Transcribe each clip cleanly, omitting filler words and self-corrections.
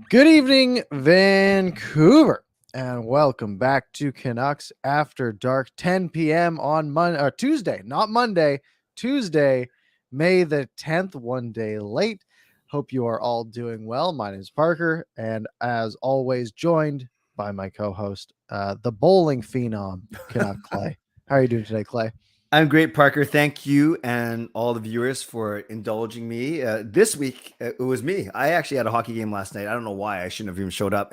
Good evening, Vancouver, and welcome back to Canucks After Dark, 10 p.m. on Tuesday, not Monday, Tuesday, May the 10th, one day late. Hope you are all doing well. My name is Parker, and as always, joined by my co-host, the bowling phenom, Canuck Clay. How are you doing today, Clay? I'm great, Parker. Thank you and all the viewers for indulging me. This week, it was me. I actually had a hockey game last night. I don't know why. I shouldn't have even showed up.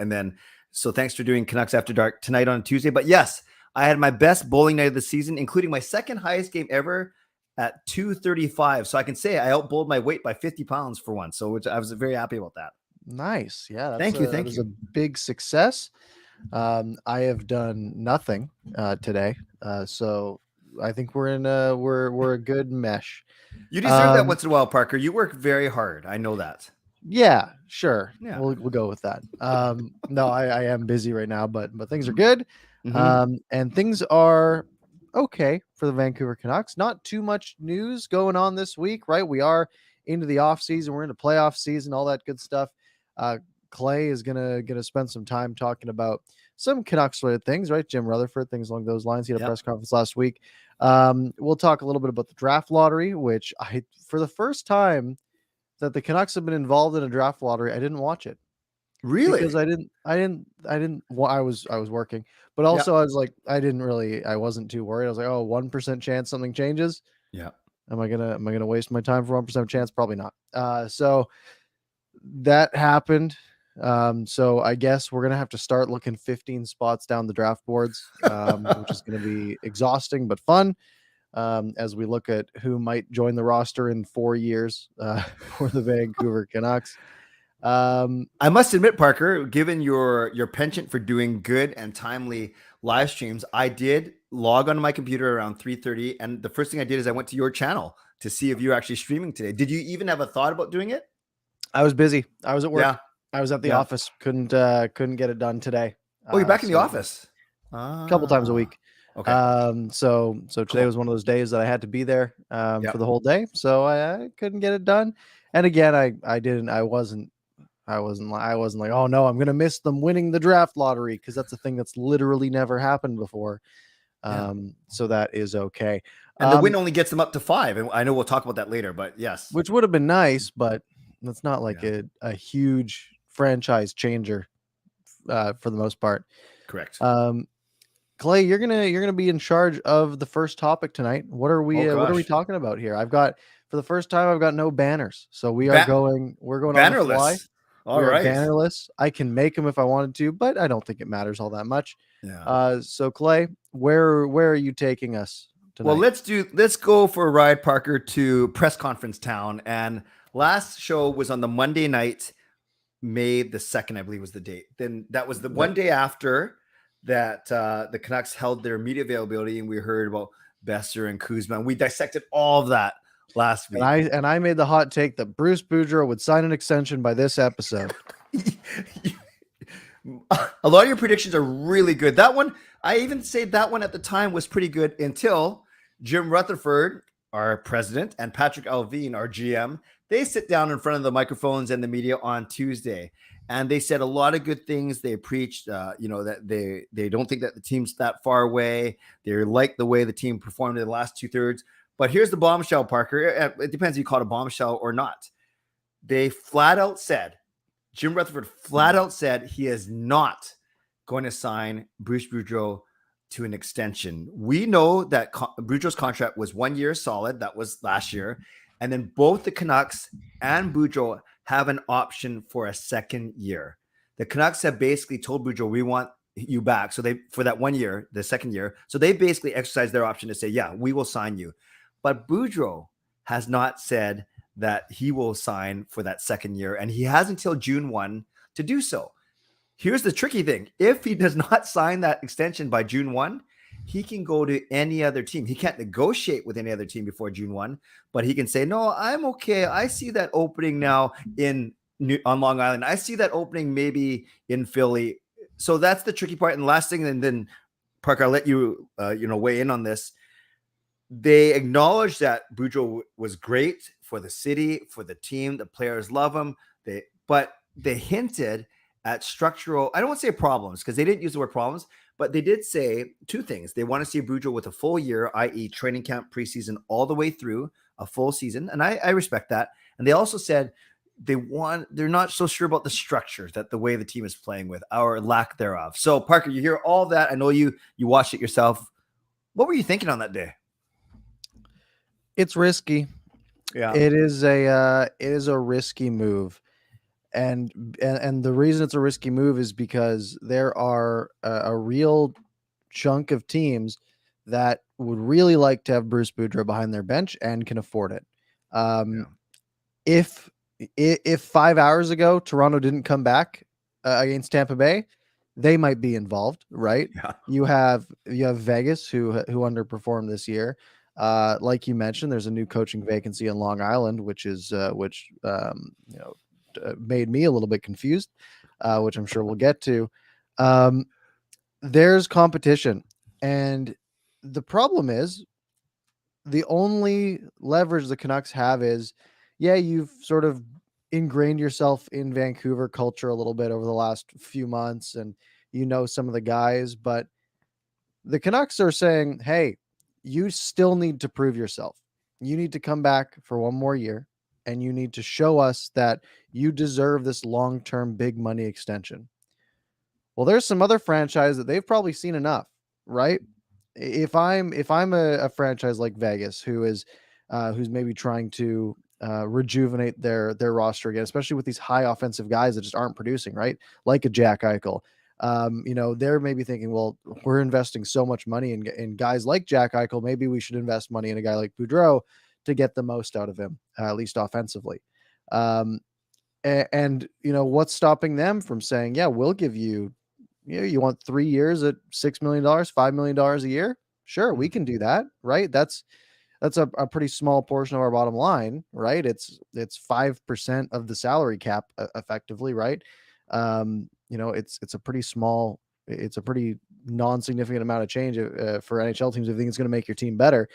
So thanks for doing Canucks After Dark tonight on Tuesday. But yes, I had my best bowling night of the season, including my second highest game ever at 235. So I can say I outbowled my weight by 50 pounds for once. I was very happy about that. Nice. Yeah, Thank you. that Thank is a you. big success. I have done nothing today, so I think we're a good mesh. You deserve that Um, once in a while, Parker. You work very hard. I know that. yeah, sure, Yeah. we'll go with that. No, I am busy right now, but things are good, Mm-hmm. and things are okay for the Vancouver Canucks. Not too much news going on this week, right? We are into the off season, we're into playoff season, all that good stuff. Uh, Clay is gonna spend some time talking about some Canucks related things, right? Jim Rutherford, things along those lines. He had a Yep. press conference last week. We'll talk a little bit about the draft lottery, which for the first time that the Canucks have been involved in a draft lottery, I didn't watch it because Really? I was working, but Yeah. also I was like, I wasn't too worried. I was like, oh, 1% chance something changes. Yeah. Am I gonna waste my time for 1% chance? Probably not. So that happened. So I guess we're gonna have to start looking 15 spots down the draft boards, which is gonna be exhausting but fun. As we look at who might join the roster in 4 years for the Vancouver Canucks. Um, I must admit, Parker, given your penchant for doing good and timely live streams, I did log onto my computer around 3:30, and the first thing I did is I went to your channel to see if you're actually streaming today. Did you even have a thought about doing it? I was busy. I was at work. Yeah, I was at the yeah. office. Couldn't get it done today. Oh, you're back in the So office. a couple times a Ah, week. okay, So today cool. was one of those days that I had to be there for Yep. the whole day. So I couldn't get it done. And again, I didn't. I wasn't like, oh no, I'm gonna miss them winning the draft lottery because that's a thing that's literally never happened before. Yeah. So that is okay. And the Um, win only gets them up to 5, and I know we'll talk about that later. But yes, which would have been nice, but that's not like yeah, a huge franchise changer for the most part. correct. Um, Clay, you're gonna be in charge of the first topic tonight. Oh What are we gosh, talking about here? I've got for the first time I've got no banners, so Ban- we're going on the fly. bannerless. All We are right. bannerless. I can make them if I wanted to, but I don't think it matters all that much. Yeah. So Clay, where are you taking us Well, tonight? let's go for a ride, Parker, to press conference town. And last show was on the Monday night, May the 2nd, I believe was the date. Then that was the Yep. one day after that the Canucks held their media availability, and we heard about Besser and Kuzma. And we dissected all of that last And week. I made the hot take that Bruce Boudreau would sign an extension by this episode. A lot of your predictions are really good. That one, I even say that one at the time was pretty good until Jim Rutherford, our president, and Patrick Alvin, our GM, they sit down in front of the microphones and the media on Tuesday, and they said a lot of good things. They preached, that they don't think that the team's that far away. They like the way the team performed in the last 2/3. But here's the bombshell, Parker. It depends if you call it a bombshell or not. They flat out said, Jim Rutherford flat out said he is not going to sign Bruce Boudreau to an extension. We know that Boudreau's contract was 1 year solid. That was last year. And then both the Canucks and Boudreau have an option for a second year. The Canucks have basically told Boudreau, we want you back. So for that 1 year, the second year. So they basically exercised their option to say, yeah, we will sign you. But Boudreau has not said that he will sign for that second year, and he has until June 1 to do so. Here's the tricky thing. If he does not sign that extension by June 1, he can go to any other team. He can't negotiate with any other team before June 1, but he can say, no, I'm okay. I see that opening now on Long Island. I see that opening maybe in Philly. So that's the tricky part. And the last thing, and then Parker, I'll let you, weigh in on this. They acknowledged that Boudreau was great for the city, for the team. The players love him. But they hinted at structural, I don't want to say problems because they didn't use the word problems, but they did say two things. They want to see Boudreau with a full year, i.e. training camp, preseason, all the way through a full season. And I respect that. And they also said they're not so sure about the structure, that the way the team is playing with, or lack thereof. So Parker, you hear all that. I know you watched it yourself. What were you thinking on that day? It's risky. Yeah. It is a risky move. And the reason it's a risky move is because there are a real chunk of teams that would really like to have Bruce Boudreau behind their bench and can afford it. If 5 hours ago Toronto didn't come back against Tampa Bay, they might be involved, right? Yeah. You have Vegas who underperformed this year. Like you mentioned, there's a new coaching vacancy in Long Island, which made me a little bit confused, which I'm sure we'll get to. There's competition, and the problem is the only leverage the Canucks have is, you've sort of ingrained yourself in Vancouver culture a little bit over the last few months, and some of the guys, but the Canucks are saying, hey, you still need to prove yourself. You need to come back for one more year, and you need to show us that you deserve this long-term big money extension. Well, there's some other franchise that they've probably seen enough, right? If I'm a franchise like Vegas, who's maybe trying to rejuvenate their roster again, especially with these high offensive guys that just aren't producing, right? Like a Jack Eichel. They're maybe thinking, well, we're investing so much money in guys like Jack Eichel. Maybe we should invest money in a guy like Boudreau to get the most out of him, at least offensively. And what's stopping them from saying, yeah, we'll give you, you want 3 years at $6 million, $5 million a year? Sure, we can do that, right? That's a pretty small portion of our bottom line, right? It's 5% of the salary cap effectively, right? It's a pretty non-significant amount of change for NHL teams if you think it's going to make your team better.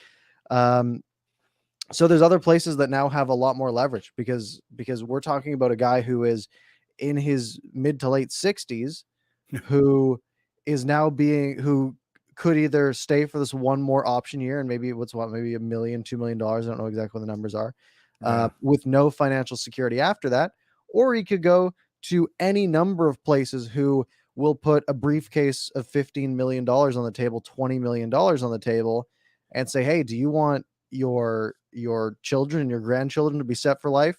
So there's other places that now have a lot more leverage because we're talking about a guy who is in his mid to late 60s, who could either stay for this one more option year and maybe $1 million, $2 million. I don't know exactly what the numbers are, with no financial security after that, or he could go to any number of places who will put a briefcase of $15 million on the table, $20 million on the table, and say, hey, do you want your children and your grandchildren to be set for life?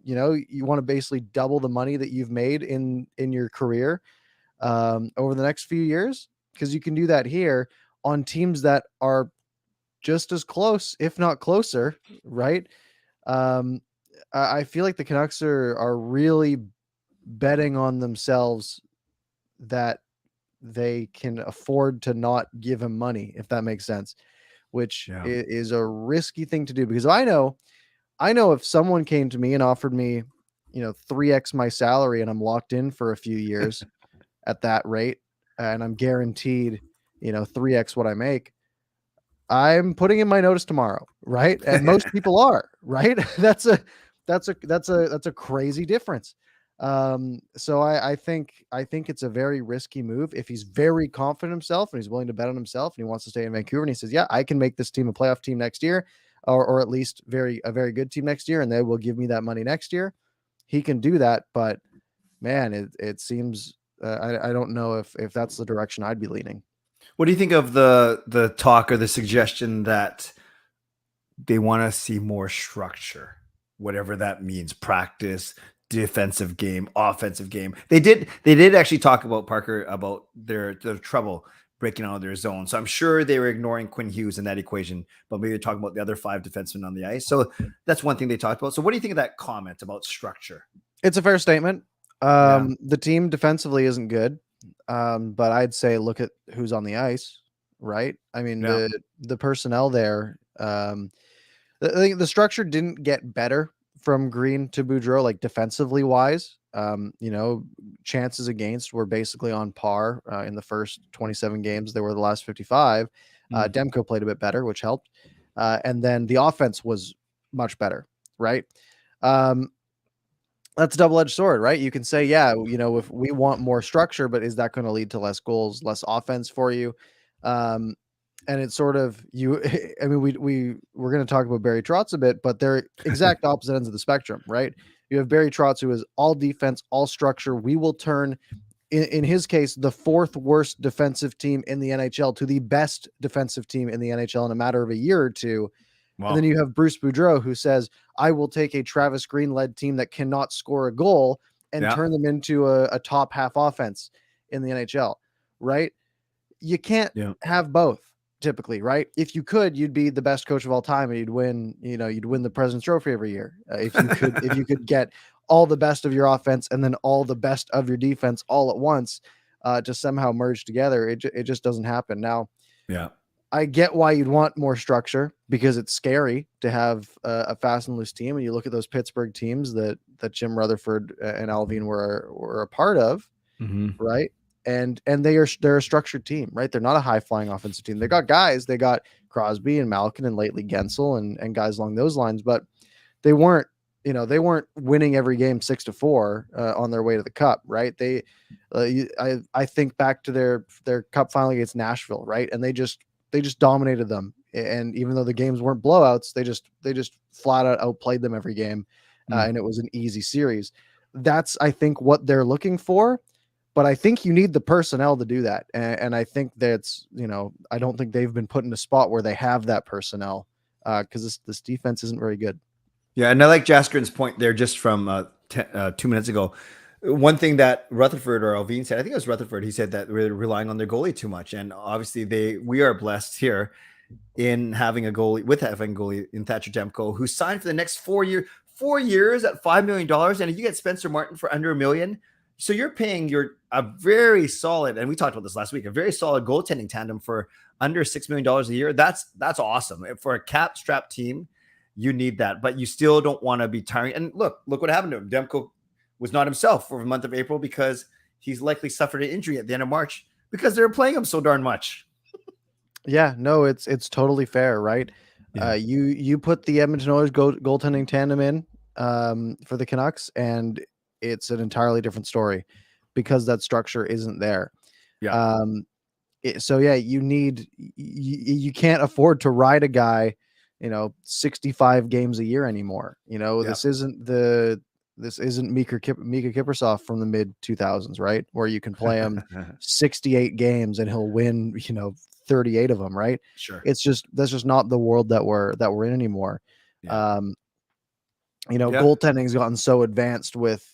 You want to basically double the money that you've made in your career over the next few years, because you can do that here on teams that are just as close, if not closer, right? I feel like the Canucks are really betting on themselves that they can afford to not give him money, if that makes sense, which is a risky thing to do, because I know if someone came to me and offered me, 3x my salary and I'm locked in for a few years at that rate, and I'm guaranteed, 3x what I make, I'm putting in my notice tomorrow, right? And most people are, right? That's a crazy difference. So I think it's a very risky move. If he's very confident in himself and he's willing to bet on himself and he wants to stay in Vancouver and he says, yeah, I can make this team a playoff team next year, or at least a very good team next year, and they will give me that money next year, he can do that. But man, it seems I don't know if that's the direction I'd be leaning. What do you think of the talk or the suggestion that they want to see more structure, whatever that means, practice, defensive game, offensive game? They did actually talk about, Parker, about their trouble breaking out of their zone. So I'm sure they were ignoring Quinn Hughes in that equation, but maybe they're talking about the other 5 defensemen on the ice. So that's one thing they talked about. So what do you think of that comment about structure? It's a fair statement. The team defensively isn't good. But I'd say look at who's on the ice, right? I mean, the personnel there, the structure didn't get better from Green to Boudreau, like defensively wise. Chances against were basically on par in the first 27 games. They were the last 55. Demko played a bit better, which helped. And then the offense was much better, right? that's a double-edged sword, right? You can say, yeah, if we want more structure, but is that going to lead to less goals, less offense for you? Um, and it's sort of you. I mean, we're going to talk about Barry Trotz a bit, but they're exact opposite ends of the spectrum, right? You have Barry Trotz, who is all defense, all structure. We will turn, in his case, the fourth worst defensive team in the NHL to the best defensive team in the NHL in a matter of a year or two. Wow. And then you have Bruce Boudreau, who says, I will take a Travis Green-led team that cannot score a goal and turn them into a top half offense in the NHL, right? You can't have both typically, right? If you could, you'd be the best coach of all time and you'd win the President's Trophy every year. If you could get all the best of your offense and then all the best of your defense all at once to somehow merge together, it just doesn't happen. Now, I get why you'd want more structure because it's scary to have a fast and loose team. And you look at those Pittsburgh teams that Jim Rutherford and Alvin were a part of, right? And they're a structured team, right? They're not a high flying offensive team. They got guys, they got Crosby and Malkin and lately Gensel and guys along those lines, but they weren't winning every game 6-4 on their way to the cup, right? I think back to their cup final against Nashville, right? And they just dominated them. And even though the games weren't blowouts, they just flat out outplayed them every game. And it was an easy series. That's, I think, what they're looking for. But I think you need the personnel to do that. And I think that's, I don't think they've been put in a spot where they have that personnel because this defense isn't very good. Yeah. And I like Jaskrin's point there just from 2 minutes ago. One thing that Rutherford or Alvin said, I think it was Rutherford, he said that we're relying on their goalie too much. And obviously we are blessed here in having a goalie in Thatcher Demko, who signed for the next 4 years at $5 million. And if you get Spencer Martin for under $1 million, so you're paying a very solid, and we talked about this last week, a very solid goaltending tandem for under $6 million a year. That's awesome. For a cap strapped team, you need that, but you still don't want to be tiring. And look what happened to him. Demko was not himself for the month of April because he's likely suffered an injury at the end of March because they were playing him so darn much. Yeah, no, it's totally fair, right? Yeah. You put the Edmonton Oilers goaltending tandem in for the Canucks, and it's an entirely different story because that structure isn't there. Yeah. You can't afford to ride a guy, 65 games a year anymore. This isn't Mika Kiprusoff from the mid 2000s, right? Where you can play him 68 games and he'll win, 38 of them, right? Sure. That's just not the world that we're in anymore. Yeah. Goaltending's gotten so advanced with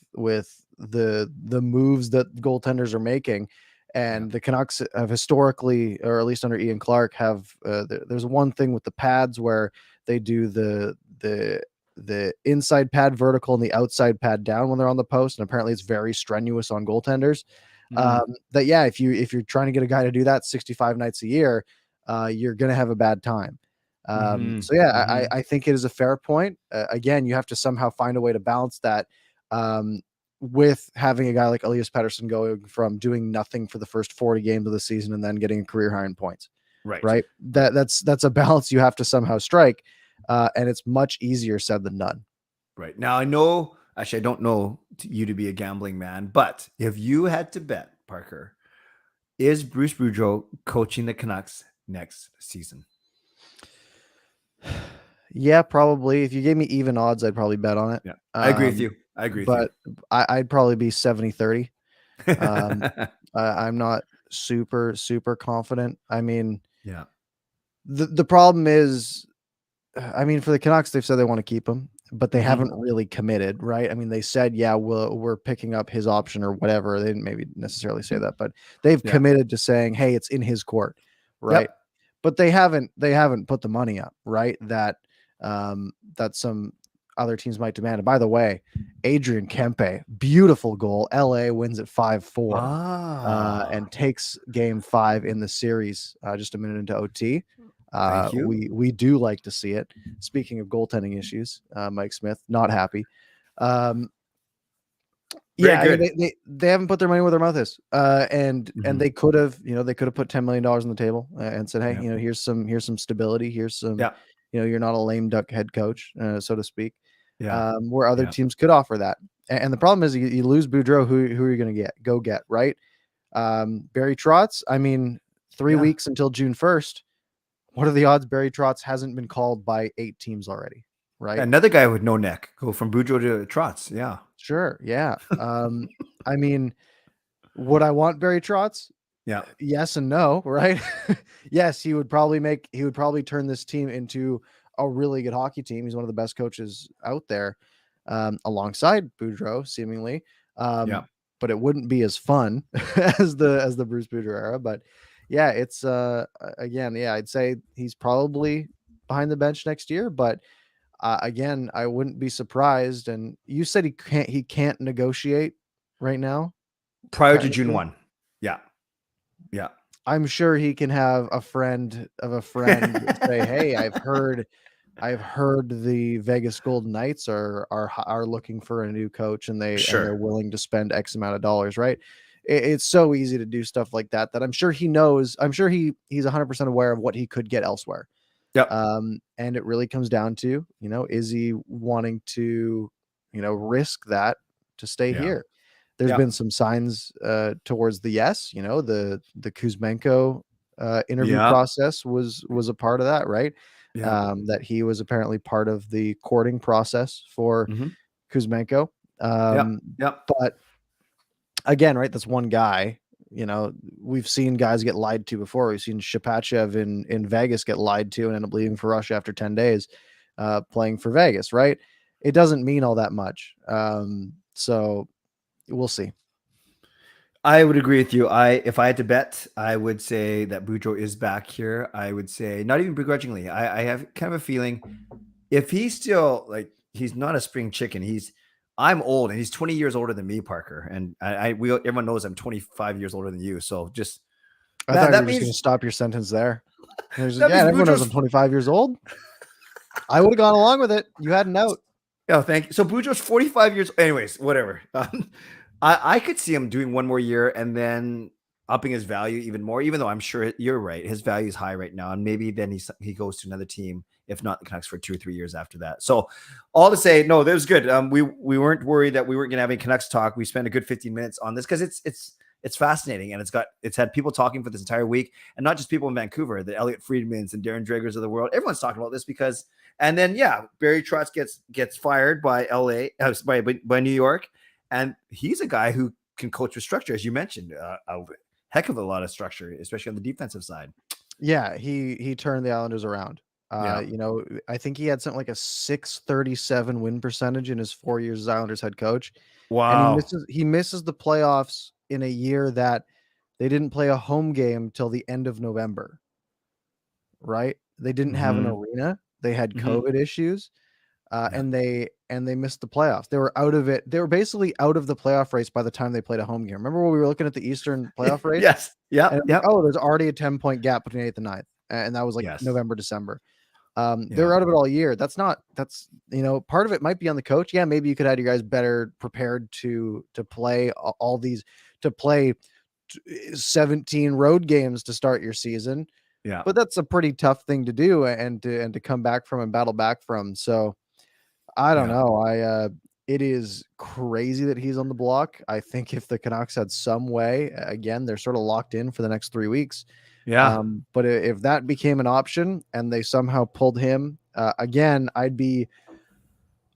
the moves that goaltenders are making, and the Canucks have historically, or at least under Ian Clark, have there's one thing with the pads where they do the inside pad vertical and the outside pad down when they're on the post, and apparently it's very strenuous on goaltenders. If you're trying to get a guy to do that 65 nights a year, you're gonna have a bad time. I think it is a fair point. Again, you have to somehow find a way to balance that with having a guy like Elias Pettersson going from doing nothing for the first 40 games of the season and then getting a career high in points. Right. That's a balance you have to somehow strike. And it's much easier said than done. Right. Now I don't know you to be a gambling man, but if you had to bet, Parker, is Bruce Boudreau coaching the Canucks next season? Yeah, probably. If you gave me even odds, I'd probably bet on it. Yeah, I agree with you. But I'd probably be 70-30. I'm not super confident. I mean, yeah. The problem is, I mean, for the Canucks, they've said they want to keep him, but they haven't really committed, right? I mean, they said, yeah, we're picking up his option or whatever. They didn't maybe necessarily say that, but they've committed to saying, hey, it's in his court, right? Yep. But they haven't put the money up, right? That some other teams might demand. And by the way, Adrian Kempe, beautiful goal. LA wins at 5-4 and takes game 5 in the series just a minute into OT. We do like to see it. Speaking of goaltending issues, Mike Smith not happy. They haven't put their money where their mouth is, and they could have put $10 million on the table and said, hey, here's some stability, here's some, you're not a lame duck head coach, so to speak. Where other teams could offer that. And the problem is you lose Boudreau. Who are you going to go get, right? Barry Trotz. I mean, 3 weeks until June 1st. What are the odds Barry Trotz hasn't been called by 8 teams already, right? Another guy with no neck. Go from Boudreau to Trotz. Yeah. Sure. Yeah. I mean, would I want Barry Trotz? Yeah. Yes and no, right? Yes, he would probably turn this team into a really good hockey team. He's one of the best coaches out there, alongside Boudreau, seemingly. But it wouldn't be as fun as the Bruce Boudreau era. But yeah, it's again, yeah, I'd say he's probably behind the bench next year. But again, I wouldn't be surprised. And you said he can't negotiate right now prior to June 1. Yeah. Yeah. I'm sure he can have a friend of a friend say, "Hey, I've heard the Vegas Golden Knights are looking for a new coach, and they're willing to spend X amount of dollars." Right? It's so easy to do stuff like that I'm sure he knows. I'm sure he's 100% aware of what he could get elsewhere. Yep. And it really comes down to, is he wanting to, risk that to stay here? There's been some signs towards the yes, the Kuzmenko interview process was a part of that, right? That he was apparently part of the courting process for Kuzmenko. But again, right, that's one guy. We've seen guys get lied to before. We've seen Shapachev in Vegas get lied to and end up leaving for Russia after 10 days playing for Vegas, right? It doesn't mean all that much. So we'll see. I would agree with you. If I had to bet, I would say that Boudreau is back here. I would say, not even begrudgingly, I have kind of a feeling if he's still he's not a spring chicken. I'm old and he's 20 years older than me, Parker. And everyone knows I'm 25 years older than you. So just, I thought you were just going to stop your sentence there. Everyone knows I'm 25 years old. I would have gone along with it. You had a note. Oh, thank you. So Boudreau's 45 years. Anyways, whatever. I could see him doing one more year and then upping his value even more, even though I'm sure you're right. His value is high right now. And maybe then he goes to another team, if not the Canucks, for 2 or 3 years after that. So all to say, no, that was good. We weren't worried that we weren't going to have any Canucks talk. We spent a good 15 minutes on this because it's fascinating. And it's had people talking for this entire week, and not just people in Vancouver, the Elliot Friedmans and Darren Dragers of the world. Everyone's talking about this because, and then, Barry Trotz gets fired by by New York. And he's a guy who can coach with structure, as you mentioned, a heck of a lot of structure, especially on the defensive side. Yeah, he turned the Islanders around. I think he had something like a .637 win percentage in his 4 years as Islanders head coach. Wow. And he misses the playoffs in a year that they didn't play a home game till the end of November. Right? They didn't have an arena. They had COVID issues. And they missed the playoffs. They were out of it. They were basically out of the playoff race by the time they played a home game. Remember when we were looking at the Eastern playoff race? Yes. Yeah. Oh, there's already a 10-point gap between 8th and 9th. And that was November, December. They were out of it all year. That's part of it might be on the coach. Yeah, maybe you could have your guys better prepared to play 17 road games to start your season. Yeah. But that's a pretty tough thing to do and to come back from and battle back from. So I don't know. It is crazy that he's on the block. I think if the Canucks had some way, again, they're sort of locked in for the next 3 weeks. Yeah. But if that became an option and they somehow pulled him, again, I'd be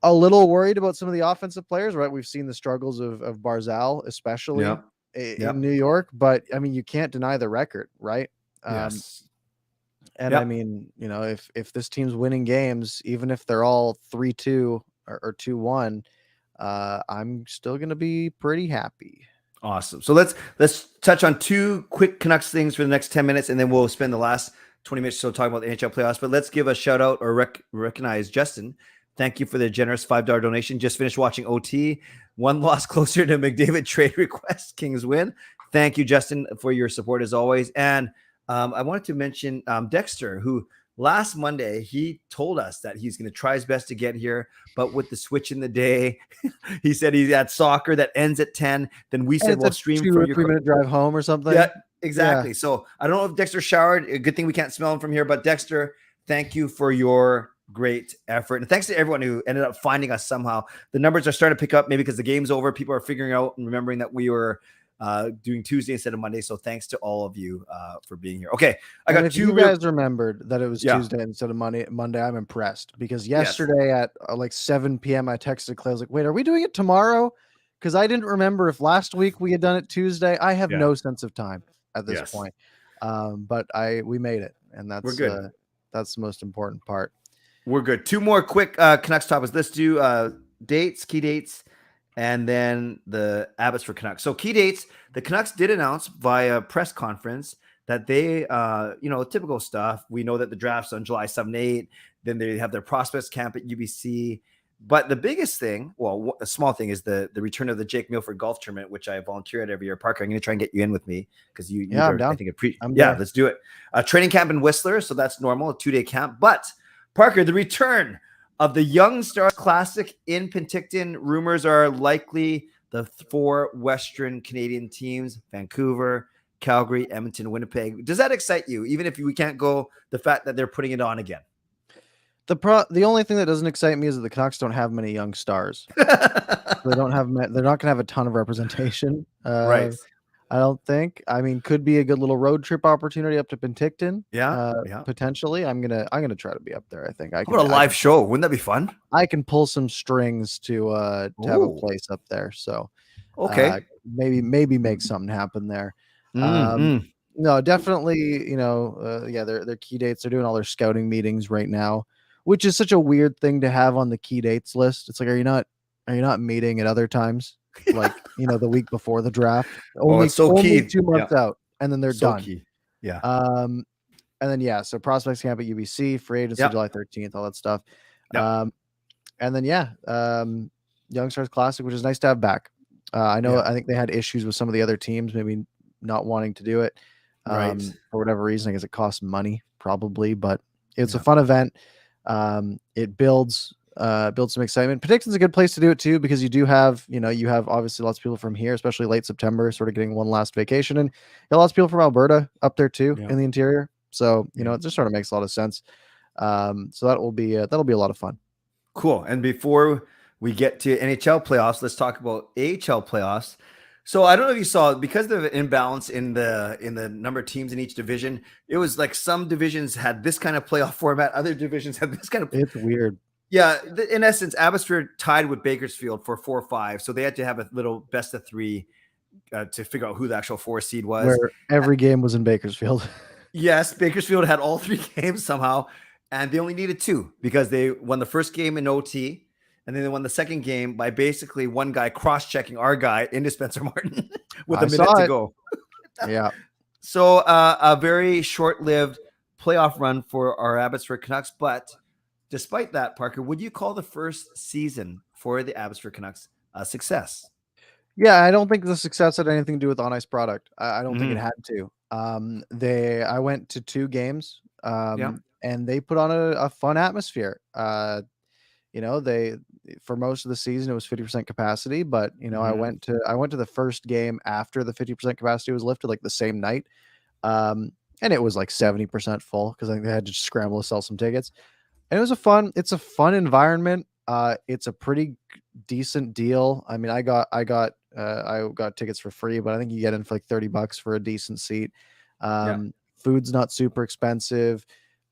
a little worried about some of the offensive players, right? We've seen the struggles of Barzal, especially in New York, but I mean, you can't deny the record, right? Yes. And I mean, if this team's winning games, even if they're all 3-2 or 2-1, I'm still going to be pretty happy. Awesome. So let's touch on 2 quick Canucks things for the next 10 minutes, and then we'll spend the last 20 minutes or so talking about the NHL playoffs. But let's give a shout out or recognize Justin. Thank you for the generous $5 donation. Just finished watching OT. 1 loss closer to McDavid trade request. Kings win. Thank you, Justin, for your support as always. And I wanted to mention Dexter, who last Monday, he told us that he's going to try his best to get here, but with the switch in the day, he said he's at soccer that ends at 10. Then we said, we'll stream for your 3-minute drive home or something. Yeah, exactly. Yeah. So I don't know if Dexter showered. A good thing we can't smell him from here, but Dexter, thank you for your great effort. And thanks to everyone who ended up finding us somehow. The numbers are starting to pick up, maybe because the game's over. People are figuring out and remembering that we were doing Tuesday instead of Monday. So thanks to all of you for being here. Okay, I got if you guys remembered that it was Tuesday instead of Monday, I'm impressed, because yesterday at like 7 p.m. I texted Clay. I was like, wait, are we doing it tomorrow? Because I didn't remember if last week we had done it Tuesday. I have no sense of time at this point. But we made it, and that's good. That's the most important part. We're good. Two more quick Canucks topics. Let's do key dates, and then the Abbotsford Canucks. So key dates, the Canucks did announce via press conference that they, typical stuff. We know that the draft's on July 7, 8. Then they have their prospects camp at UBC. But the biggest thing, well, a small thing, is the return of the Jake Milford golf tournament, which I volunteer at every year. Parker, I'm going to try and get you in with me because you I'm down. I think let's do it. Training camp in Whistler, so that's normal, a 2-day camp. But Parker, the return of the Young Stars Classic in Penticton. Rumors are likely the 4 Western Canadian teams: Vancouver, Calgary, Edmonton, Winnipeg. Does that excite you, even if we can't go? The fact that they're putting it on again. The only thing that doesn't excite me is that the Canucks don't have many young stars. They're not going to have a ton of representation. Right. I don't think. I mean, could be a good little road trip opportunity up to Penticton. Potentially. I'm gonna try to be up there. I think I can. What a live show! Wouldn't that be fun? I can pull some strings to have a place up there. So maybe make something happen there. No, definitely. Their key dates. They're doing all their scouting meetings right now, which is such a weird thing to have on the key dates list. It's like, are you not meeting at other times? Like, the week before the draft. Only 2 months out, and then they're done. Key. Yeah. And then so prospects camp at UBC, free agency July 13th, all that stuff. And then Young Stars Classic, which is nice to have back. I think they had issues with some of the other teams, maybe not wanting to do it for whatever reason. I guess it costs money, probably, but it's a fun event. It builds some excitement. Penticton's a good place to do it too, because you do have, you have obviously lots of people from here, especially late September, sort of getting one last vacation, and lots of people from Alberta up there too in the interior. So, it just sort of makes a lot of sense. So that'll be a lot of fun. Cool. And before we get to NHL playoffs, let's talk about AHL playoffs. So I don't know if you saw, because of the imbalance in the number of teams in each division, it was like some divisions had this kind of playoff format, other divisions had this kind of. It's weird. Yeah, in essence, Abbotsford tied with Bakersfield for 4-5, so they had to have a little best of 3 to figure out who the actual 4 seed was. Where every game was in Bakersfield. Yes, Bakersfield had all 3 games somehow, and they only needed 2 because they won the first game in OT, and then they won the second game by basically one guy cross-checking our guy into Spencer Martin with a minute to go. Yeah. So a very short-lived playoff run for our Abbotsford Canucks, but despite that, Parker, would you call the first season for the Abbotsford Canucks a success? Yeah, I don't think the success had anything to do with on-ice product. I don't think it had to. I went to 2 games, and they put on a fun atmosphere. They, for most of the season, it was 50% capacity, but I went to the first game after the 50% capacity was lifted, like the same night, and it was like 70% full because I think they had to scramble to sell some tickets. And it's a fun environment. It's a pretty decent deal. I mean, I got tickets for free, but I think you get in for like $30 for a decent seat. Food's not super expensive.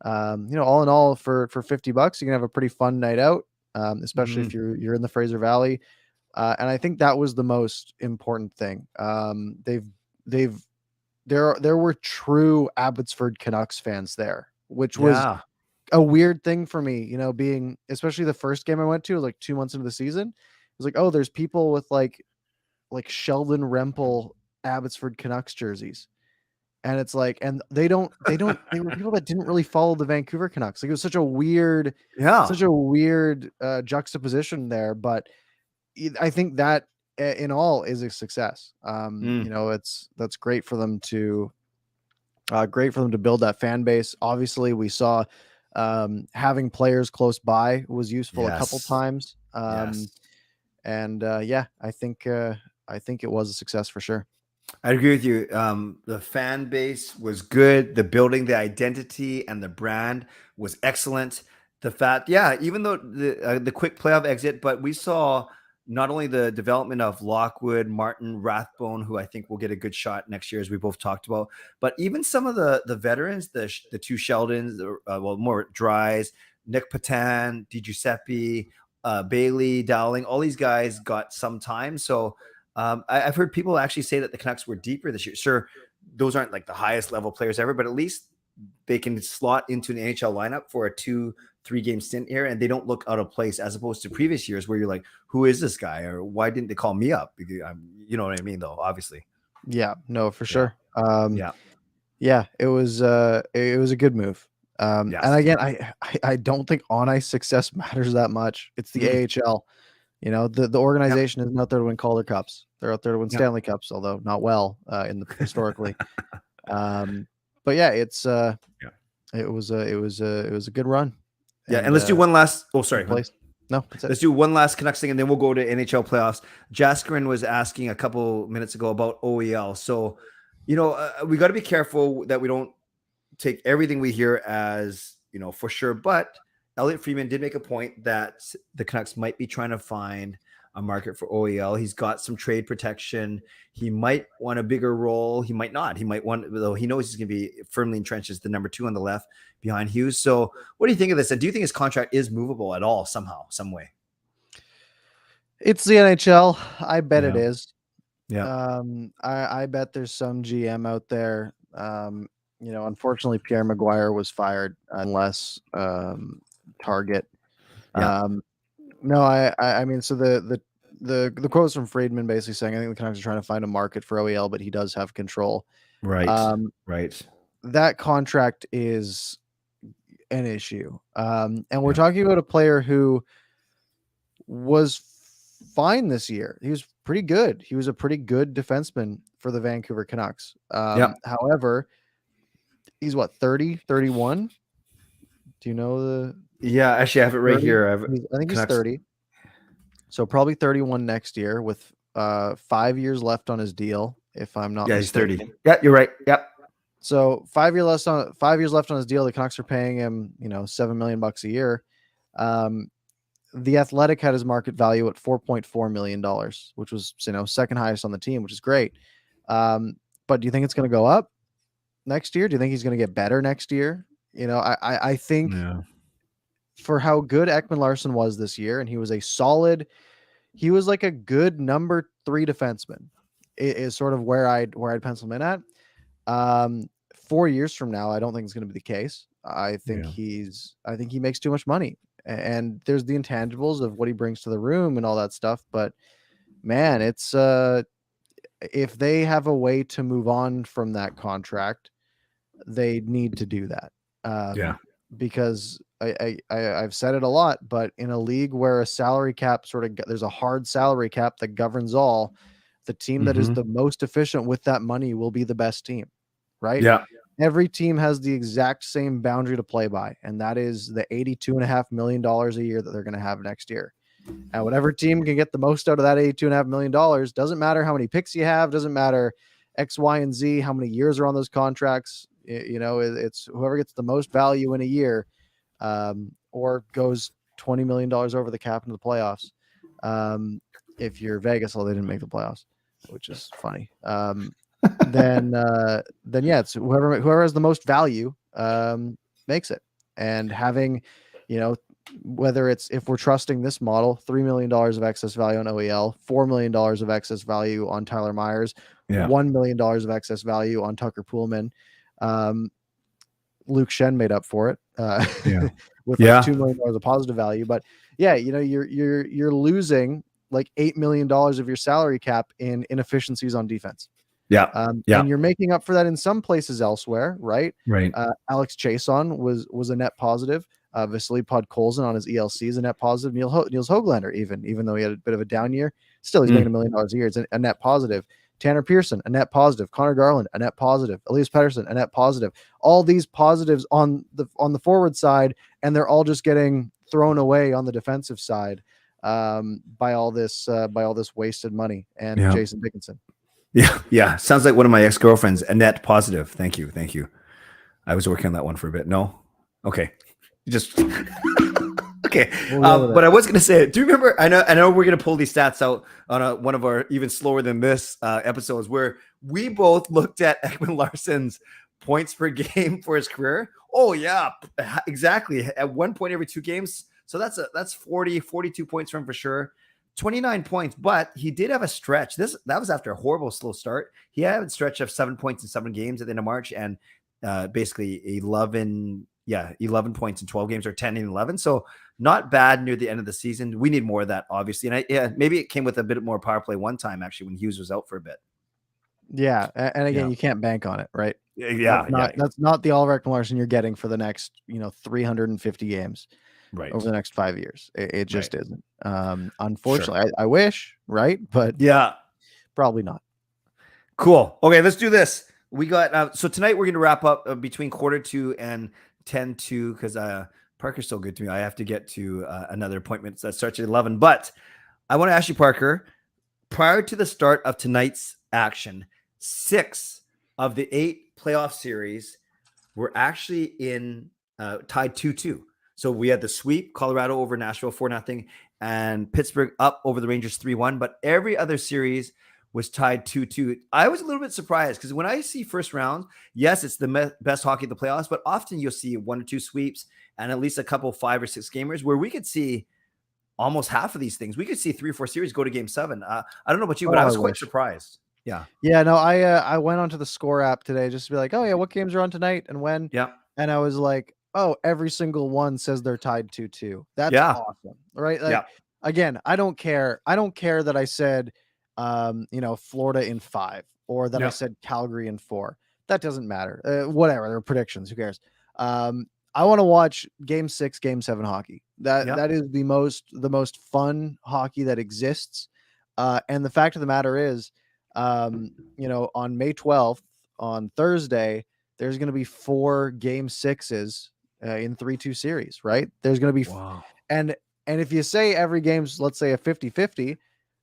All in all, for $50, you can have a pretty fun night out, especially if you're in the Fraser Valley. And I think that was the most important thing. There were true Abbotsford Canucks fans there, which was a weird thing for me, being, especially the first game I went to, like 2 months into the season. It was like, oh, there's people with like Sheldon Rempel Abbotsford Canucks jerseys. And it's like, and they were people that didn't really follow the Vancouver Canucks. Like, it was such a weird juxtaposition there. But I think that in all is a success. That's great for them to build that fan base. Obviously, we saw having players close by was useful a couple times. And I think it was a success for sure. I agree with you. The fan base was good. The building, the identity, and the brand was excellent. the fact, yeah, even though the quick playoff exit, but we saw not only the development of Lockwood, Martin, Rathbone, who I think will get a good shot next year, as we both talked about, but even some of the veterans, the two Sheldons, more Dries, Nick Patan, Di Giuseppe, Bailey, Dowling, all these guys got some time. So I've heard people actually say that the Canucks were deeper this year. Sure, those aren't like the highest level players ever, but at least they can slot into an NHL lineup for a 2-3 game stint here, and they don't look out of place as opposed to previous years where you're like, who is this guy, or why didn't they call me up? You know what I mean, though, obviously. Yeah, no, for sure. Yeah, it was a good move. Yes. And again, I don't think on ice success matters that much. It's the AHL. You know, the organization isn't out there to win Calder Cups. They're out there to win Stanley Cups, although not well historically. But yeah, it was a good run. Yeah, and let's do one last. Oh, sorry. Place. No, that's it. Let's do one last Canucks thing, and then we'll go to NHL playoffs. Jaskarin was asking a couple minutes ago about OEL. So, we got to be careful that we don't take everything we hear as, for sure. But Elliot Friedman did make a point that the Canucks might be trying to find a market for OEL. He's got some trade protection. He might want a bigger role. He might not. He might want, though he knows he's going to be firmly entrenched as the number 2 on the left behind Hughes. So what do you think of this? And do you think his contract is movable at all somehow, some way? It's the NHL. I bet it is. Yeah. I bet there's some GM out there. Unfortunately, Pierre Maguire was fired unless Target. Yeah. No, I mean, so the quotes from Friedman basically saying, I think the Canucks are trying to find a market for OEL, but he does have control. Right. Right. That contract is an issue. And we're talking about a player who was fine this year. He was pretty good. He was a pretty good defenseman for the Vancouver Canucks. However, he's 30, 31? Do you know the... Yeah, actually, I have it right 30? here. I think he's 30. So probably 31 next year with 5 years left on his deal, if I'm not mistaken. He's 30. Yeah, you're right. Yep. So 5 years left on his deal. The Canucks are paying him, $7 million a year. The Athletic had his market value at $4.4 million, which was, second highest on the team, which is great. But do you think it's going to go up next year? Do you think he's going to get better next year? I think for how good Ekman Larsson was this year, and he was he was like a good number 3 defenseman, is sort of where I'd pencil him in at. 4 years from now, I don't think it's going to be the case. I think he makes too much money, and there's the intangibles of what he brings to the room and all that stuff. But man, it's if they have a way to move on from that contract, they need to do that. Because I've said it a lot, but in a league where a salary cap there's a hard salary cap that governs all, the team that is the most efficient with that money will be the best team, right? Yeah. Every team has the exact same boundary to play by, and that is the $82.5 million a year that they're going to have next year. And whatever team can get the most out of that $82.5 million, doesn't matter how many picks you have, doesn't matter X, Y, and Z, how many years are on those contracts. It's whoever gets the most value in a year, or goes $20 million over the cap into the playoffs. If you're Vegas, although they didn't make the playoffs, which is funny. Then yeah, it's whoever has the most value makes it. And having, whether it's, if we're trusting this model, $3 million of excess value on OEL, $4 million of excess value on Tyler Myers, $1 million of excess value on Tucker Poolman. Luke Shen made up for it with $2 million of positive value. But yeah, you're losing like $8 million of your salary cap in inefficiencies on defense. And you're making up for that in some places elsewhere, right? Right. Alex Chason was a net positive. Vasily Podkolzin on his ELC is a net positive. Niels Höglander, even though he had a bit of a down year, still he's making $1 million a year. It's a net positive. Tanner Pearson, a net positive. Connor Garland, a net positive. Elias Pettersson, a net positive. All these positives on the forward side, and they're all just getting thrown away on the defensive side by all this wasted money and Jason Dickinson. Yeah. Sounds like one of my ex-girlfriends, a net positive. Thank you. I was working on that one for a bit. No? Okay. Just Okay. We'll go with But it. I was going to say, do you remember? I know we're going to pull these stats out on one of our even slower than this episodes where we both looked at Ekman Larsson's points per game for his career. Oh yeah, exactly. At 1 point every 2 games. So that's 42 points from him for sure. 29 points, but he did have a stretch. That was after a horrible slow start. He had a stretch of 7 points in 7 games at the end of March, and basically 11 points in 12 games, or 10 and 11. So not bad near the end of the season. We need more of that, obviously. And maybe it came with a bit more power play one time, actually, when Hughes was out for a bit. Yeah, and again, you can't bank on it, right? Yeah, That's not the Oliver Ekman-Larsson you're getting for the next 350 games. Right. Over the next 5 years. It just Right. isn't. Unfortunately, sure. I wish, right? But yeah, probably not. Cool. Okay, let's do this. We got so tonight we're going to wrap up between 1:45 and 10:50 because Parker's so good to me. I have to get to another appointment that starts at 11. But I want to ask you, Parker, prior to the start of tonight's action, 6 of the 8 playoff series were actually in tied 2-2. So we had the sweep, Colorado over Nashville 4-0, and Pittsburgh up over the Rangers 3-1. But every other series was tied 2-2. I was a little bit surprised because when I see first round, yes, it's the best hockey of the playoffs, but often you'll see 1 or 2 sweeps and at least a couple 5 or 6 gamers where we could see almost half of these things. We could see 3 or 4 series go to game 7. I don't know about you, but I was quite surprised. Yeah. Yeah, no, I went onto the Score app today just to be like, oh yeah, what games are on tonight and when? Yeah. And I was like, oh, every single one says they're tied 2-2. That's awesome, right? Like, again, I don't care. I don't care that I said, Florida in 5 or that I said Calgary in 4. That doesn't matter. Whatever. They're predictions. Who cares? I want to watch Game 6, Game 7 hockey. That is the most fun hockey that exists. And the fact of the matter is, on May 12th, on Thursday, there's going to be 4 Game 6s in 3-2 series, right? There's going to be, and if you say every game's, let's say a 50-50,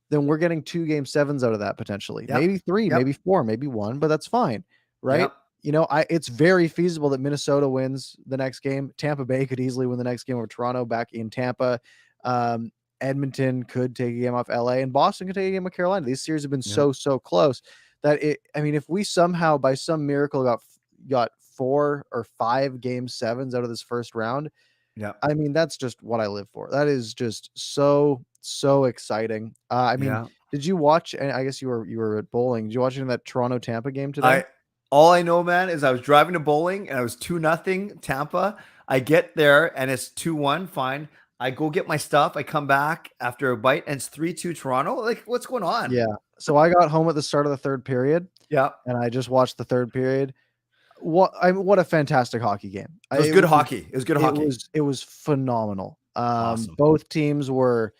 then we're getting 2 Game 7s out of that potentially, maybe 3, maybe 4, maybe 1, but that's fine, right? It's very feasible that Minnesota wins the next game. Tampa Bay could easily win the next game over Toronto back in Tampa. Edmonton could take a game off LA, and Boston could take a game of Carolina. These series have been so close that if we somehow by some miracle got 4 or 5 Game 7s out of this first round, that's just what I live for. That is just so exciting. Did you watch? And I guess you were at bowling. Did you watch that Toronto Tampa game today? All I know, man, is I was driving to bowling and I was 2-0 Tampa. I get there and it's 2-1. Fine. I go get my stuff. I come back after a bite and it's 3-2 Toronto. Like, what's going on? Yeah. So I got home at the start of the third period. Yeah. And I just watched the third period. What a fantastic hockey game. It was good hockey. It was good hockey. It was phenomenal. Awesome. Both teams were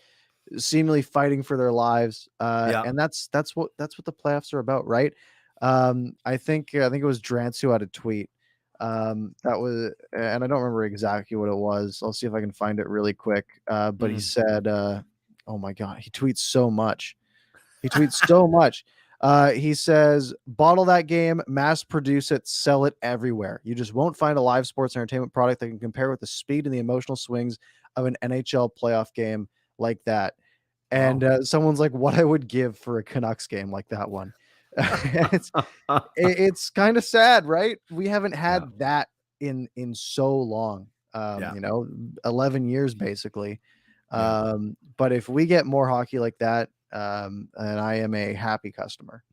seemingly fighting for their lives. And that's what the playoffs are about, right? I think it was Drance who had a tweet. That was, and I don't remember exactly what it was. I'll see if I can find it really quick. But he said, oh my God, he tweets so much. He says, bottle that game, mass produce it, sell it everywhere. You just won't find a live sports entertainment product that can compare with the speed and the emotional swings of an NHL playoff game like that. And someone's like, what I would give for a Canucks game like that one. It's kind of sad, right? We haven't had that in so long, 11 years basically. But if we get more hockey like that, and I am a happy customer.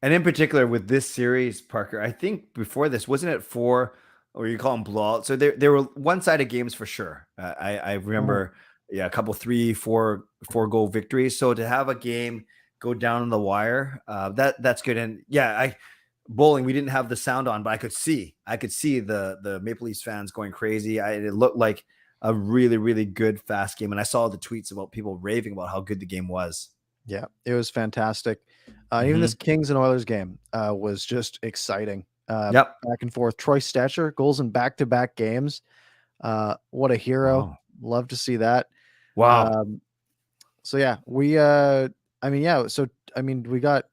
And in particular with this series, Parker, I think before this, wasn't it 4, or you call them blowout? So there were one-sided games for sure. I remember, a couple 3-4 goal victories. So to have a game go down on the wire, that's good. And bowling, we didn't have the sound on, but I could see the Maple Leafs fans going crazy. It looked like a really, really good fast game. And I saw the tweets about people raving about how good the game was. Yeah, it was fantastic. Even this Kings and Oilers game was just exciting. Back and forth. Troy Stecher, goals in back-to-back games. What a hero. Wow. Love to see that. Wow. So yeah, we we got,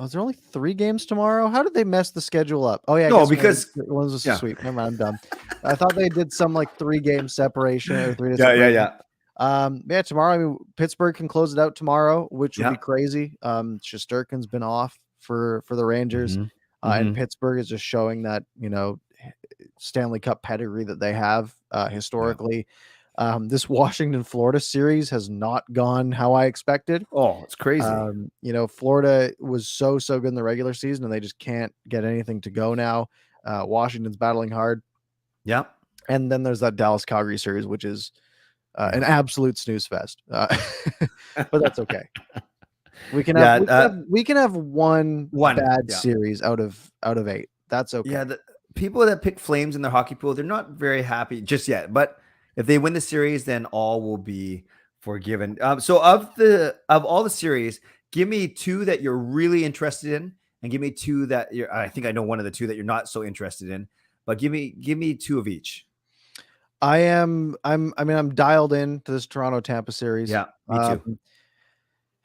is there only 3 games tomorrow? How did they mess the schedule up? Oh yeah, no, because one was a sweep. Never mind, I'm dumb. I thought they did some 3-game separation or 3 days. Yeah. Yeah, tomorrow. I mean, Pittsburgh can close it out tomorrow, which would be Yeah. crazy. Shesterkin's been off for the Rangers, Mhm. and Mhm. Pittsburgh is just showing that Stanley Cup pedigree that they have Yeah. historically. This Washington Florida series has not gone how I expected. Oh, it's crazy. Florida was so good in the regular season, and they just can't get anything to go now. Washington's battling hard, Yeah. and then there's that Dallas Calgary series, which is Yeah. an absolute snooze fest. But that's okay. We can have Yeah. we can have one One. bad Yeah. series out of 8. That's okay. Yeah. The people that pick Flames in their hockey pool, they're not very happy just yet. But if they win the series, then all will be forgiven. So of all the series, give me two that you're really interested in, and give me two that I think I know one of the two that you're not so interested in. But give me two of each. I'm dialed in to this Toronto Tampa series. Yeah, me too.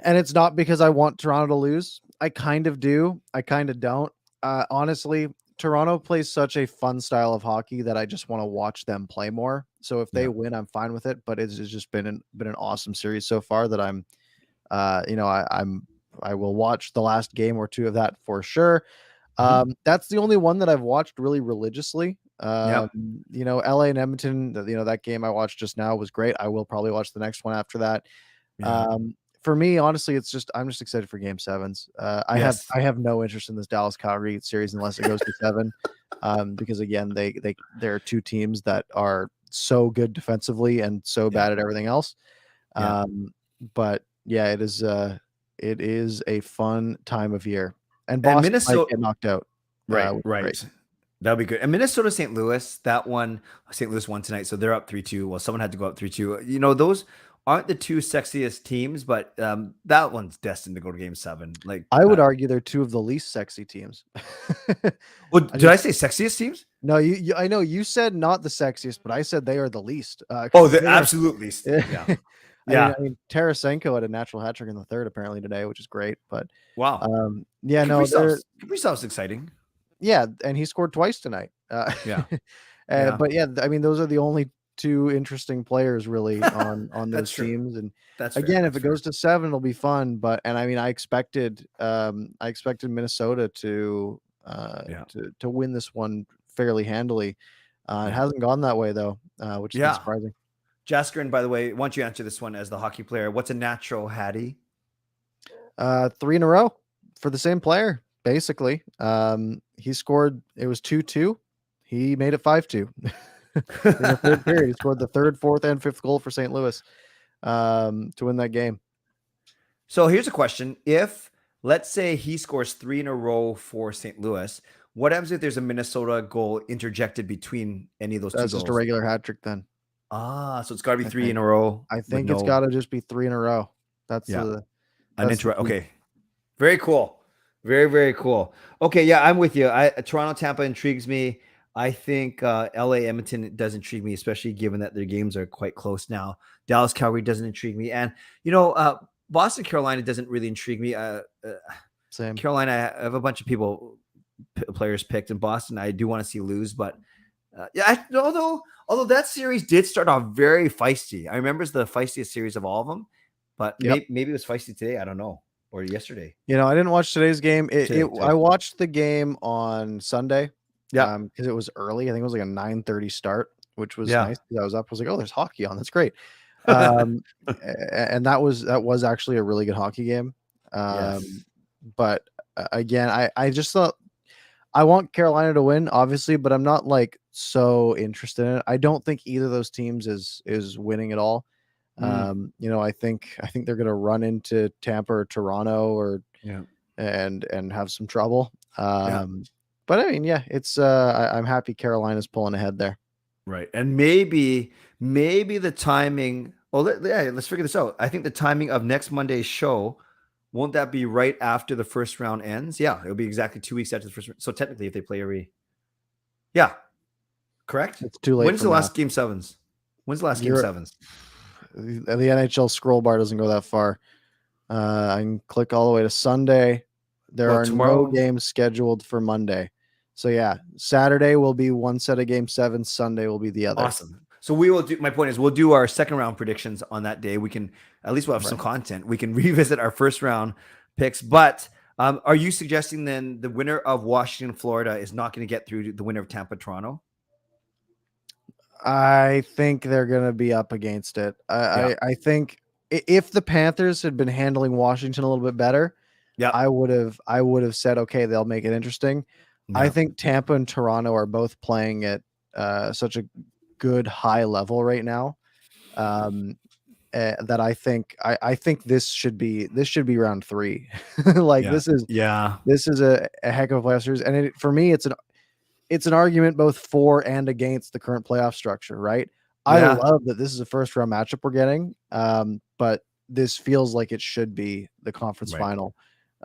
And it's not because I want Toronto to lose. I kind of do. I kind of don't. Honestly, Toronto plays such a fun style of hockey that I just want to watch them play more. So if they Yeah. win, I'm fine with it. But it's just been an awesome series so far that I'm, I will watch the last game or two of that for sure. That's the only one that I've watched really religiously. Yep. LA and Edmonton, that game I watched just now was great. I will probably watch the next one after that. Yeah. For me, honestly, I'm just excited for game sevens. I have no interest in this Dallas Calgary series unless it goes to 7. Because again, there are two teams that are so good defensively and so bad at everything else. Yeah. But yeah, it is a fun time of year. And And Boston might Minnesota, get knocked out. right, Which is right. great. That'll be good. And Minnesota, St. Louis, that one, St. Louis won tonight, so they're up 3-2. Well, someone had to go up 3-2. Those aren't the two sexiest teams, but that one's destined to go to Game 7. Like I would argue they're two of the least sexy teams. well, did I say sexiest teams? No, I know you said not the sexiest, but I said they are the least. Oh, the absolute least. Yeah. Yeah. I mean, Tarasenko had a natural hat trick in the third apparently today, which is great. But Wow. yeah, no, Kaprizov's exciting. Yeah, and he scored twice tonight. Yeah. Yeah. But yeah, I mean, those are the only two interesting players really on those That's true. teams. And That's again, fair. if it goes to 7, it'll be fun. But I mean, I expected Minnesota to win this one fairly handily. It hasn't gone that way though, which is surprising. Jasker, and by the way, why don't you answer this one as the hockey player? What's a natural Hattie? 3 in a row for the same player, basically. He scored, it was 2-2. He made it 5-2. In the third period, he scored the 3rd, 4th, and 5th goal for St. Louis to win that game. So here's a question. If, let's say, he scores 3 in a row for St. Louis, what happens if there's a Minnesota goal interjected between any of those two goals? That's just a regular hat trick then. So it's got to be 3 in a row. I think it's got to just be 3 in a row. That's okay. Very cool. Very, very cool. Okay, yeah, I'm with you. Toronto, Tampa intrigues me. I think LA, Edmonton does intrigue me, especially given that their games are quite close now. Dallas, Calgary doesn't intrigue me. And, Boston, Carolina doesn't really intrigue me. Same. Carolina, I have a bunch of players picked in Boston. I do want to see lose, but although that series did start off very feisty. I remember it's the feistiest series of all of them, but maybe it was feisty today. I don't know. Or yesterday. I didn't watch today's game. I watched the game on Sunday. Yeah. Because it was early. I think it was like a 9:30 start, which was nice. I was up. I was like, oh, there's hockey on. That's great. And that was actually a really good hockey game. But again, I just thought I want Carolina to win, obviously, but I'm not like so interested in it. I don't think either of those teams is winning at all. I think they're going to run into Tampa or Toronto and have some trouble. But I mean, it's I'm happy Carolina's pulling ahead there. Right. And maybe the timing. Well, let's figure this out. I think the timing of next Monday's show, won't that be right after the first round ends? Yeah, it'll be exactly 2 weeks after the first round. So technically, if they play correct? It's too late. When's the last game sevens? When's the last game sevens? The NHL scroll bar doesn't go that far. I can click all the way to Sunday. There are no games scheduled for Monday. So yeah, Saturday will be one set of game 7. Sunday will be the other. Awesome. So we will do. My point is, we'll do our second round predictions on that day. We can at least we'll have some content. We can revisit our first round picks. But are you suggesting then the winner of Washington, Florida, is not going to get through to the winner of Tampa, Toronto? I think they're going to be up against it. I think if the Panthers had been handling Washington a little bit better, I would have said, okay, they'll make it interesting. I think Tampa and Toronto are both playing at such a good high level right now that I think this should be round 3. This is a heck of a playoff series, and for me, it's an argument both for and against the current playoff structure, right? I love that this is a first round matchup we're getting, but this feels like it should be the conference final.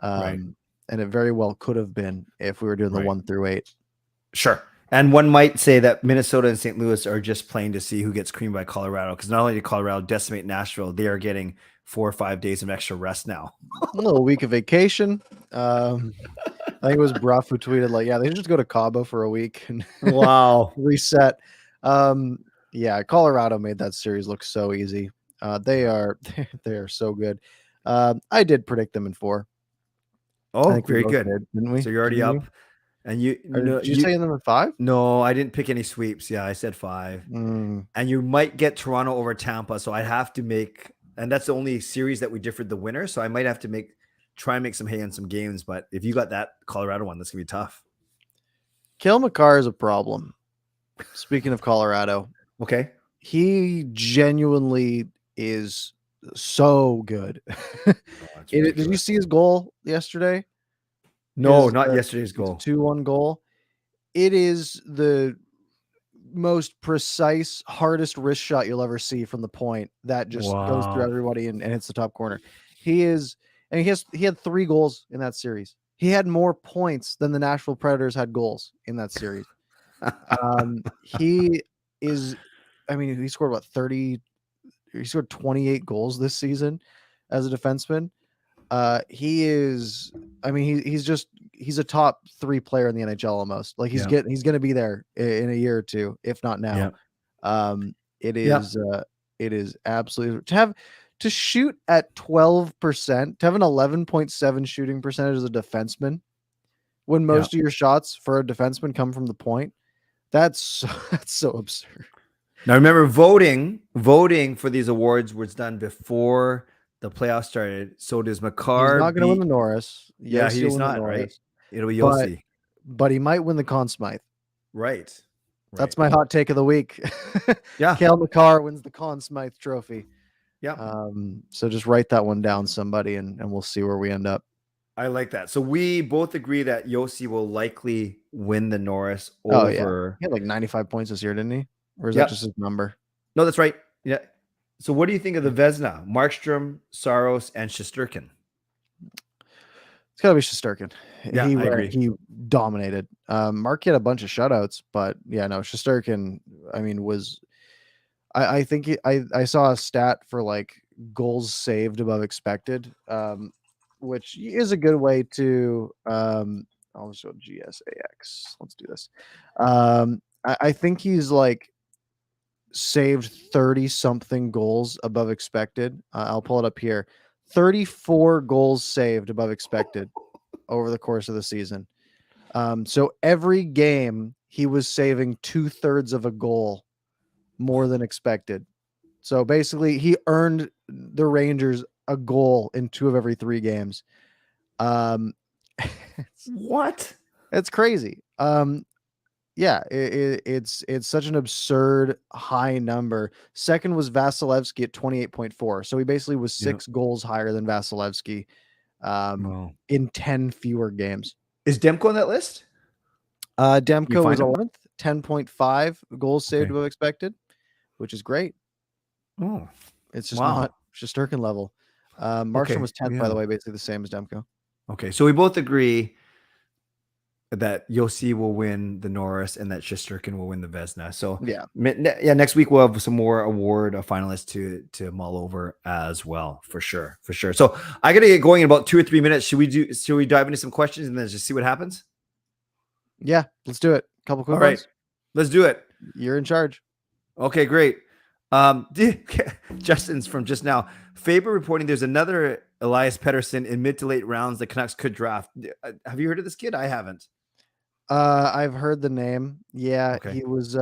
And it very well could have been if we were doing the 1 through 8. Sure. And one might say that Minnesota and St. Louis are just playing to see who ges creamed by Colorado, because not only did Colorado decimate Nashville, they are getting 4 or 5 days of extra rest now. A little week of vacation. I think it was Bruff who tweeted they should just go to Cabo for a week and reset. Colorado made that series look so easy. They are so good. I did predict them in 4. Oh, very good. Didn't we? So you're already up. And did you say them at 5? No, I didn't pick any sweeps. Yeah, I said 5. And you might get Toronto over Tampa. So I'd have to and that's the only series that we differed the winner. So I might have to try and make some hay on some games. But if you got that Colorado one, that's gonna be tough. Cale Makar is a problem. Speaking of Colorado, okay, he genuinely is so good. Did you see his goal yesterday? No, not yesterday's goal. 2-1 goal. It is the most precise, hardest wrist shot you'll ever see from the point that just goes through everybody and hits the top corner. He had 3 goals in that series. He had more points than the Nashville Predators had goals in that series. He scored 30. He scored 28 goals this season as a defenseman. He's a top 3 player in the NHL almost. He's going to be there in a year or two, if not now. It is absolutely to shoot at 12%, to have an 11.7 shooting percentage as a defenseman when most of your shots for a defenseman come from the point. That's so absurd. Now remember, voting for these awards was done before the playoffs started. So does Makar? He's not going to win the Norris. Yeah, he's not, right? It'll be Yossi. But he might win the Conn Smythe. Right. That's my hot take of the week. Cale Makar wins the Conn Smythe trophy. So just write that one down, somebody, and we'll see where we end up. I like that. So we both agree that Yossi will likely win the Norris over. He had 95 points this year, didn't he? Or is that just his number? No, that's right. Yeah. So what do you think of the Vezina? Markstrom, Saros, and Shesterkin? It's got to be Shesterkin. Yeah, I agree. He dominated. Mark had a bunch of shutouts, but Shesterkin, was... I think I saw a stat for goals saved above expected, which is a good way to... I'll show GSAX. Let's do this. I think he's saved 30 something goals above expected. I'll pull it up here. 34 goals saved above expected over the course of the season. So every game he was saving 2/3 of a goal more than expected. So basically he earned the Rangers a goal in 2 of every 3 games. What? It's crazy. It's such an absurd high number. Second was Vasilevsky at 28.4. So he basically was 6 goals higher than Vasilevsky in 10 fewer games. Is Demko on that list? Demko was 11th, 10.5 goals saved above expected, which is great. Oh, it's just not Shesterkin level. Markstrom was 10th, by the way, basically the same as Demko. Okay, so we both agree that Yossi will win the Norris and that Shesterkin will win the Vezina. So next week we'll have some more award finalists to mull over as well, for sure. So I got to get going in about 2 or 3 minutes. Should we dive into some questions and then just see what happens? Yeah, let's do it. Couple quick ones. Let's do it. You're in charge. Okay, great. Justin's from just now. Faber reporting there's another Elias Pettersson in mid to late rounds the Canucks could draft. Have you heard of this kid? I haven't. I've heard the name. Yeah, Okay. he was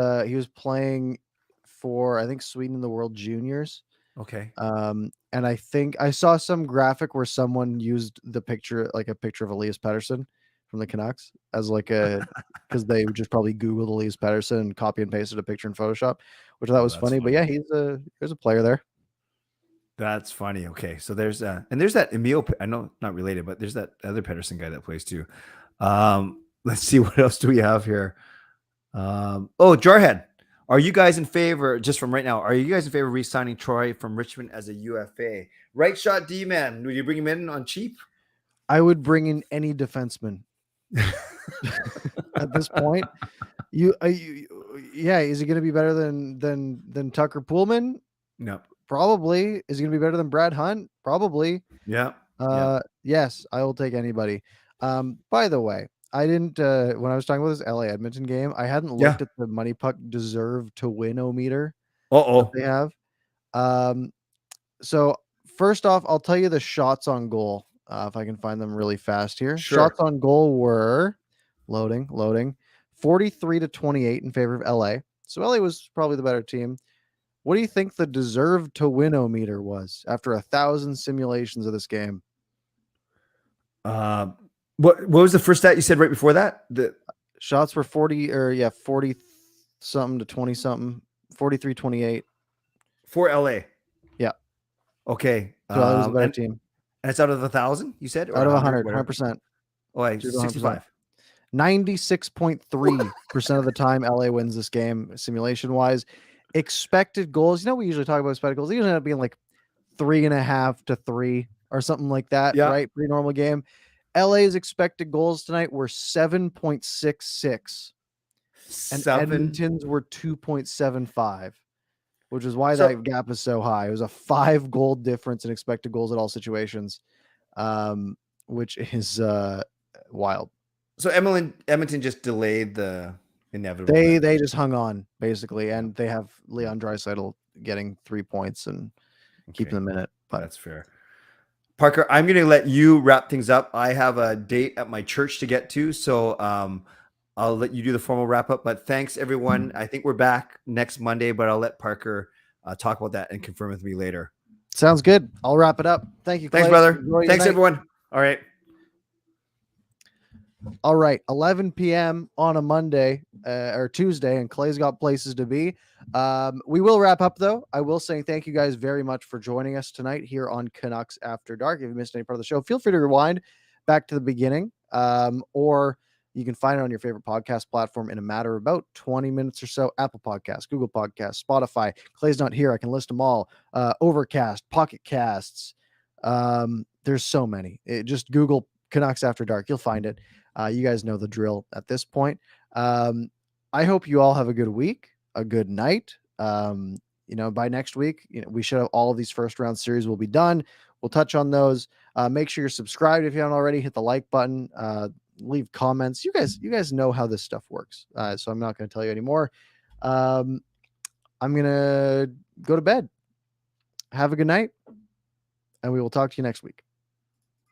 playing for, I think, Sweden in the World Juniors. Okay. And I think I saw some graphic where someone used the picture, like a picture of Elias Pettersson from the Canucks, as like because they would just probably Googled Elias Pettersson and copy and pasted a picture in Photoshop, which I thought Oh, was that's funny. But funny. yeah, there's a player there. That's funny. Okay. So there's that Emil. I know not related, but there's that other Pettersson guy that plays too. Let's see what else do we have here. Jarhead. Are you guys in favor, just from right now, are you guys in favor of re-signing Troy from Richmond as a UFA? Right shot D-man. Would you bring him in on cheap? I would bring in any defenseman at this point. Yeah, is he going to be better than Tucker Poolman? No. Probably. Is he going to be better than Brad Hunt? Probably. Yeah. Yes, I will take anybody. By the way, I didn't when I was talking about this LA Edmonton game, I hadn't looked at the Money Puck deserve to win-o-meter that they have. So first off, I'll tell you the shots on goal, if I can find them really fast here. Sure. Shots on goal were loading 43-28 in favor of LA. So LA was probably the better team. What do you think the deserve to win-o-meter was after 1,000 simulations of this game? What was the first stat you said right before that? The shots were 40 something to 20 something, 43-28 for LA. Yeah. Okay. So LA was a better team. And it's out of 1,000, you said? Or out of 100%. Oh, 65. 96.3% of the time LA wins this game, simulation wise. Expected goals, we usually talk about expected goals. They usually end up being like 3.5 to 3 or something like that, right? Pretty normal game. LA's expected goals tonight were 7.66, and Edmonton's were 2.75, which is why that gap is so high. It was a 5-goal difference in expected goals at all situations, which is wild. So Edmonton just delayed the inevitable. They just hung on basically, and they have Leon Draisaitl getting 3 points and keeping them in it. But that's fair. Parker, I'm going to let you wrap things up. I have a date at my church to get to, so I'll let you do the formal wrap up. But thanks, everyone. I think we're back next Monday, but I'll let Parker talk about that and confirm with me later. Sounds good. I'll wrap it up. Thank you, Clay. Thanks, brother. Thanks, everyone. All right. 11 p.m. on a Monday or Tuesday, and Clay's got places to be. We will wrap up, though. I will say thank you guys very much for joining us tonight here on Canucks After Dark. If you missed any part of the show, feel free to rewind back to the beginning, or you can find it on your favorite podcast platform in a matter of about 20 minutes or so. Apple Podcasts, Google Podcasts, Spotify. Clay's not here. I can list them all. Overcast, Pocket Casts. There's so many. Just Google Canucks After Dark. You'll find it. You guys know the drill at this point. I hope you all have a good week, a good night. By next week, we should have all of these first round series will be done. We'll touch on those. Make sure you're subscribed if you haven't already. Hit the like button. Leave comments. You guys know how this stuff works. So I'm not going to tell you anymore. I'm going to go to bed. Have a good night, and we will talk to you next week.